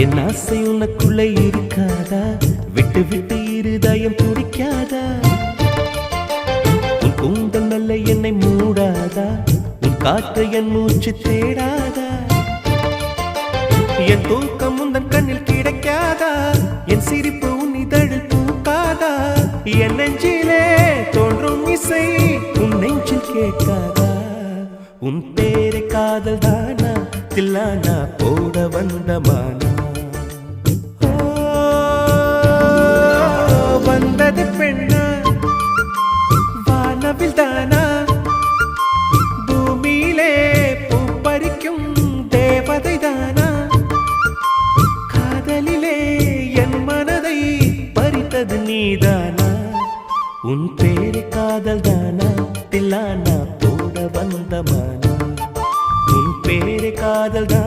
என் ஆசை உனக்குள்ளே இருக்காதா? விட்டு விட்டு இருதயம் துடிக்காதா? உன் கூந்தல் நல்ல என்னை மூடாதா? உன் காற்று என் மூச்சு தேடாதா? என் தூக்கம் உந்தன் கண்ணில் கிடைக்காதா? என் சிரிப்பு உன் இதழில் பூக்காதா? என் நெஞ்சிலே தோன்றும் இசை உன் நெஞ்சில் கேட்காதா? உன் பேரை காதல் தானா தில்லானா போட வந்த மானா? வந்தது பெண்ணா வானவில் தானா? பூமியிலே பூ பறிக்கும் தேவதை தானா? காதலிலே என் மனதை பறித்தது நீதானா? உன் பேரை காதல் தானா தில்லானா போட வந்த மானா? உன் பேரை காதல் தான்